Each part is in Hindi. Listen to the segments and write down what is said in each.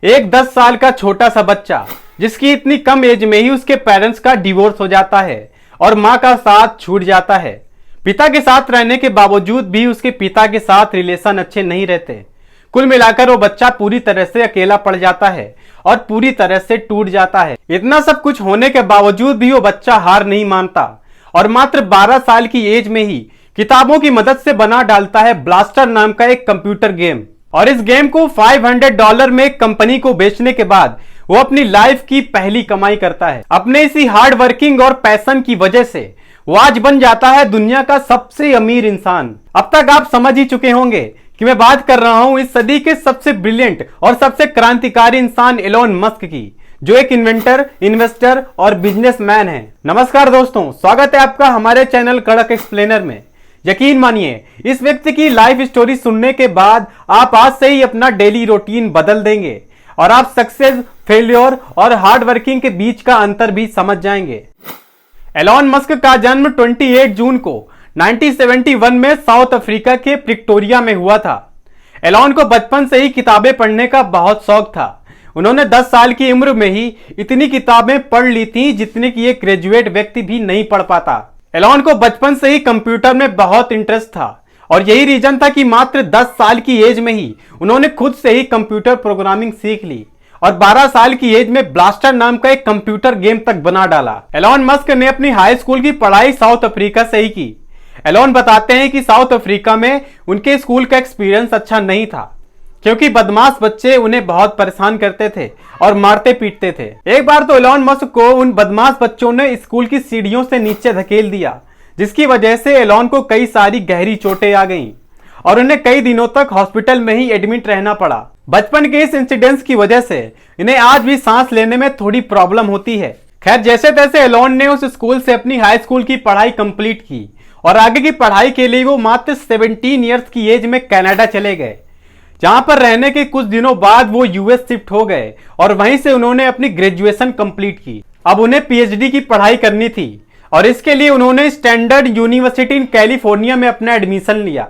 एक 10 साल का छोटा सा बच्चा जिसकी इतनी कम एज में ही उसके पेरेंट्स का डिवोर्स हो जाता है और माँ का साथ छूट जाता है। पिता के साथ रहने के बावजूद भी उसके पिता के साथ रिलेशन अच्छे नहीं रहते। कुल मिलाकर वो बच्चा पूरी तरह से अकेला पड़ जाता है और पूरी तरह से टूट जाता है। इतना सब कुछ होने के बावजूद भी वो बच्चा हार नहीं मानता और मात्र 12 साल की एज में ही किताबों की मदद से बना डालता है ब्लास्टर नाम का एक कंप्यूटर गेम। और इस गेम को $500 में एक कंपनी को बेचने के बाद वो अपनी लाइफ की पहली कमाई करता है। अपने इसी हार्ड वर्किंग और पैशन की वजह से वो आज बन जाता है दुनिया का सबसे अमीर इंसान। अब तक आप समझ ही चुके होंगे कि मैं बात कर रहा हूं इस सदी के सबसे ब्रिलियंट और सबसे क्रांतिकारी इंसान एलोन मस्क की, जो एक इन्वेंटर, इन्वेस्टर और बिजनेसमैन है। नमस्कार दोस्तों, स्वागत है आपका हमारे चैनल कड़क एक्सप्लेनर में। यकीन मानिए, इस व्यक्ति की लाइफ स्टोरी सुनने के बाद आप आज से ही अपना डेली रूटीन बदल देंगे और आप सक्सेस, फेल्योर और हार्ड वर्किंग के बीच का अंतर भी समझ जाएंगे। एलोन मस्क का जन्म 28 जून को 1971 में साउथ अफ्रीका के प्रिक्टोरिया में हुआ था। एलोन को बचपन से ही किताबें पढ़ने का बहुत शौक था। उन्होंने 10 साल की उम्र में ही इतनी किताबें पढ़ ली थी जितनी कि एक ग्रेजुएट व्यक्ति भी नहीं पढ़ पाता। एलोन को बचपन से ही कंप्यूटर में बहुत इंटरेस्ट था और यही रीजन था कि मात्र 10 साल की एज में ही उन्होंने खुद से ही कंप्यूटर प्रोग्रामिंग सीख ली और 12 साल की एज में ब्लास्टर नाम का एक कंप्यूटर गेम तक बना डाला। एलोन मस्क ने अपनी हाई स्कूल की पढ़ाई साउथ अफ्रीका से ही की। एलोन बताते हैं कि साउथ अफ्रीका में उनके स्कूल का एक्सपीरियंस अच्छा नहीं था क्योंकि बदमाश बच्चे उन्हें बहुत परेशान करते थे और मारते पीटते थे। एक बार तो एलोन मस्क को उन बदमाश बच्चों ने स्कूल की सीढ़ियों से नीचे धकेल दिया, जिसकी वजह से एलोन को कई सारी गहरी चोटें आ गईं और उन्हें कई दिनों तक हॉस्पिटल में ही एडमिट रहना पड़ा। बचपन के इस इंसिडेंट्स की वजह से इन्हें आज भी सांस लेने में थोड़ी प्रॉब्लम होती है। खैर, जैसे तैसे एलोन ने उस स्कूल से अपनी हाई स्कूल की पढ़ाई कंप्लीट की और आगे की पढ़ाई के लिए वो मात्र 17 ईयर्स की एज में कनाडा चले गए, जहां पर रहने के कुछ दिनों बाद वो यूएस शिफ्ट हो गए और वहीं से उन्होंने अपनी ग्रेजुएशन कंप्लीट की। अब उन्हें पीएचडी की पढ़ाई करनी थी और इसके लिए उन्होंने स्टैंडर्ड यूनिवर्सिटी इन कैलिफोर्निया में अपना एडमिशन लिया।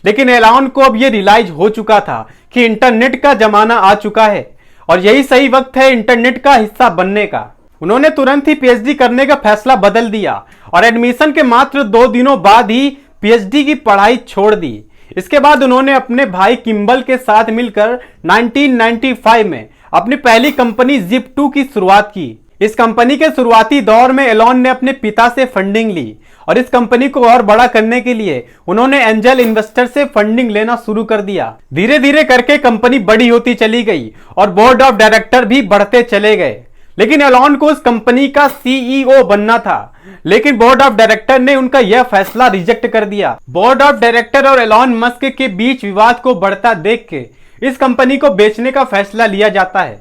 लेकिन एलोन को अब ये रियलाइज हो चुका था कि इंटरनेट का जमाना आ चुका है और यही सही वक्त है इंटरनेट का हिस्सा बनने का। उन्होंने तुरंत ही पीएचडी करने का फैसला बदल दिया और एडमिशन के मात्र 2 दिनों बाद ही पीएचडी की पढ़ाई छोड़ दी। इसके बाद उन्होंने अपने भाई किम्बल के साथ मिलकर 1995 में अपनी पहली कंपनी Zip2 की शुरुआत की। इस कंपनी के शुरुआती दौर में एलोन ने अपने पिता से फंडिंग ली और इस कंपनी को और बड़ा करने के लिए उन्होंने एंजल इन्वेस्टर से फंडिंग लेना शुरू कर दिया। धीरे धीरे करके कंपनी बड़ी होती चली गई और बोर्ड ऑफ डायरेक्टर भी बढ़ते चले गए। लेकिन एलोन को उस कंपनी का सीईओ बनना था, लेकिन बोर्ड ऑफ डायरेक्टर ने उनका यह फैसला रिजेक्ट कर दिया। बोर्ड ऑफ डायरेक्टर और एलोन मस्क के बीच विवाद को बढ़ता देख के इस कंपनी को बेचने का फैसला लिया जाता है,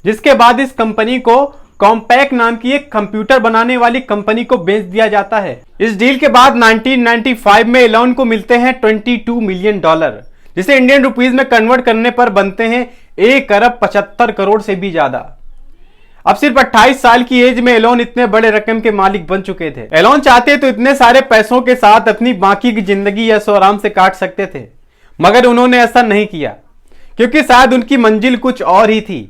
जिसके बाद इस कंपनी को कॉम्पैक नाम की एक कंप्यूटर बनाने वाली कंपनी को बेच दिया जाता है। इस डील के बाद 1995 में एलोन को मिलते हैं $22 मिलियन, जिसे इंडियन रुपीज में कन्वर्ट करने पर बनते हैं 1 अरब 75 करोड़ से भी ज्यादा। अब सिर्फ 28 साल की एज में एलोन इतने बड़े रकम के मालिक बन चुके थे। एलोन चाहते तो इतने सारे पैसों के साथ अपनी बाकी की जिंदगी ऐशो आराम से काट सकते थे, मगर उन्होंने ऐसा नहीं किया क्योंकि शायद उनकी मंजिल कुछ और ही थी,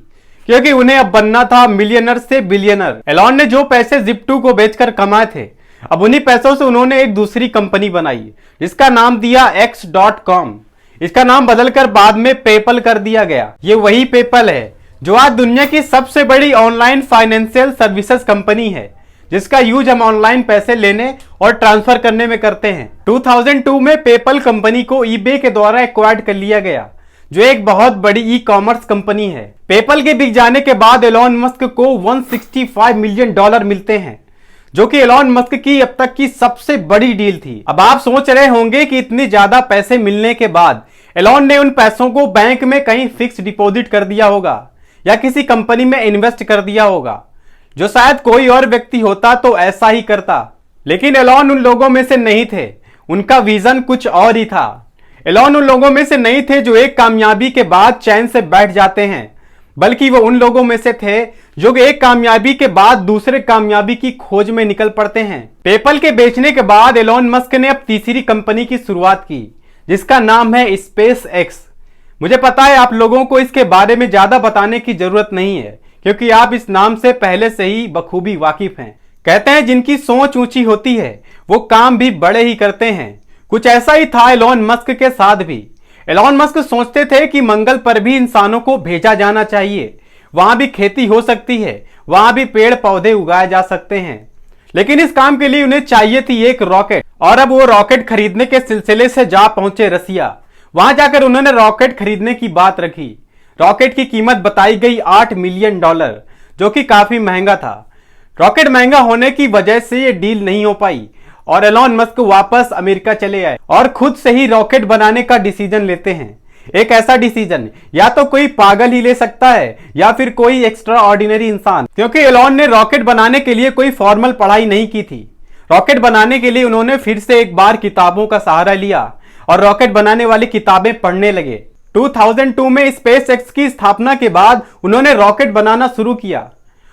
क्योंकि उन्हें अब बनना था मिलियनर से बिलियनर। एलोन ने जो पैसे Zip2 को बेचकर कमाए थे, अब उन्हीं पैसों से उन्होंने एक दूसरी कंपनी बनाई जिसका नाम दिया X.com। इसका नाम बदलकर बाद में पेपल कर दिया गया। ये वही पेपल है जो आज दुनिया की सबसे बड़ी ऑनलाइन फाइनेंशियल सर्विसेज कंपनी है, जिसका यूज हम ऑनलाइन पैसे लेने और ट्रांसफर करने में करते हैं। 2002 में पेपल कंपनी को ईबे के द्वारा एक्वायर्ड कर लिया गया, जो एक बहुत बड़ी ई कॉमर्स कंपनी है। पेपल के बिक जाने के बाद एलोन मस्क को $165 मिलियन मिलते हैं, जो कि एलोन मस्क की अब तक की सबसे बड़ी डील थी। अब आप सोच रहे होंगे कि इतनी ज्यादा पैसे मिलने के बाद एलोन ने उन पैसों को बैंक में कहीं फिक्स डिपॉजिट कर दिया होगा या किसी कंपनी में इन्वेस्ट कर दिया होगा, जो शायद कोई और व्यक्ति होता तो ऐसा ही करता। लेकिन एलोन उन लोगों में से नहीं थे, उनका विजन कुछ और ही था। एलोन उन लोगों में से नहीं थे जो एक कामयाबी के बाद चैन से बैठ जाते हैं, बल्कि वो उन लोगों में से थे जो एक कामयाबी के बाद दूसरे कामयाबी की खोज में निकल पड़ते हैं। पेपल के बेचने के बाद एलोन मस्क ने अब तीसरी कंपनी की शुरुआत की, जिसका नाम है स्पेस एक्स। मुझे पता है आप लोगों को इसके बारे में ज्यादा बताने की जरूरत नहीं है, क्योंकि आप इस नाम से पहले से ही बखूबी वाकिफ हैं। कहते हैं जिनकी सोच ऊंची होती है वो काम भी बड़े ही करते हैं। कुछ ऐसा ही था एलॉन मस्क के साथ भी। एलॉन मस्क सोचते थे कि मंगल पर भी इंसानों को भेजा जाना चाहिए, वहां भी खेती हो सकती है, वहां भी पेड़ पौधे उगाए जा सकते हैं। लेकिन इस काम के लिए उन्हें चाहिए थी एक रॉकेट, और अब वो रॉकेट खरीदने के सिलसिले से जा पहुंचे रसिया। वहां जाकर उन्होंने रॉकेट खरीदने की बात रखी। रॉकेट की कीमत बताई गई $8 मिलियन, जो कि काफी महंगा था। रॉकेट महंगा होने की वजह से ये डील नहीं हो पाई और एलॉन मस्क वापस अमेरिका चले आए और खुद से ही रॉकेट बनाने का डिसीजन लेते हैं। एक ऐसा डिसीजन या तो कोई पागल ही ले सकता है या फिर कोई एक्स्ट्रा ऑर्डिनरी इंसान, क्योंकि एलॉन ने रॉकेट बनाने के लिए कोई फॉर्मल पढ़ाई नहीं की थी। रॉकेट बनाने के लिए उन्होंने फिर से एक बार किताबों का सहारा लिया और रॉकेट बनाने वाली किताबें पढ़ने लगे। 2002 में स्पेसएक्स की स्थापना के बाद उन्होंने रॉकेट बनाना शुरू किया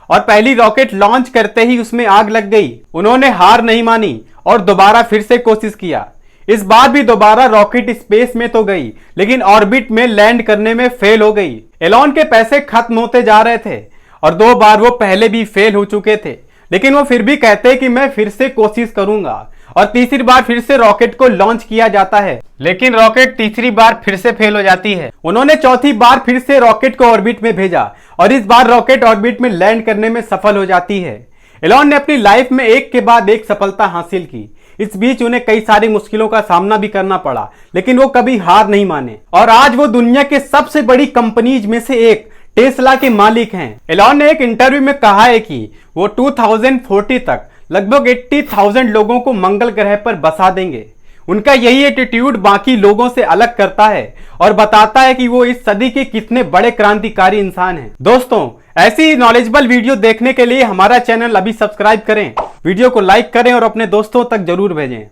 और पहली रॉकेट लॉन्च करते ही उसमें आग लग गई। उन्होंने हार नहीं मानी और दोबारा फिर से कोशिश किया। इस बार भी दोबारा रॉकेट स्पेस में तो गई, लेकिन ऑर्बिट में लैंड करने में फेल हो गई। एलॉन के पैसे खत्म होते जा रहे थे और 2 बार वो पहले भी फेल हो चुके थे, लेकिन वो फिर भी कहते कि मैं फिर से कोशिश करूंगा। और तीसरी बार फिर से रॉकेट को लॉन्च किया जाता है, लेकिन रॉकेट तीसरी बार फिर से फेल हो जाती है। उन्होंने चौथी बार फिर से रॉकेट को ऑर्बिट में भेजा और इस बार रॉकेट ऑर्बिट में लैंड करने में सफल हो जाती है। एलॉन ने अपनी लाइफ में एक के बाद एक सफलता हासिल की। इस बीच उन्हें कई सारी मुश्किलों का सामना भी करना पड़ा, लेकिन वो कभी हार नहीं माने और आज वो दुनिया के सबसे बड़ी कंपनीज में से एक टेस्ला के मालिक हैं। एलॉन ने एक इंटरव्यू में कहा है कि वो 2040 तक लगभग 80,000 लोगों को मंगल ग्रह पर बसा देंगे। उनका यही एटीट्यूड बाकी लोगों से अलग करता है और बताता है कि वो इस सदी के कितने बड़े क्रांतिकारी इंसान हैं। दोस्तों, ऐसी नॉलेजेबल वीडियो देखने के लिए हमारा चैनल अभी सब्सक्राइब करें, वीडियो को लाइक करें और अपने दोस्तों तक जरूर भेजें।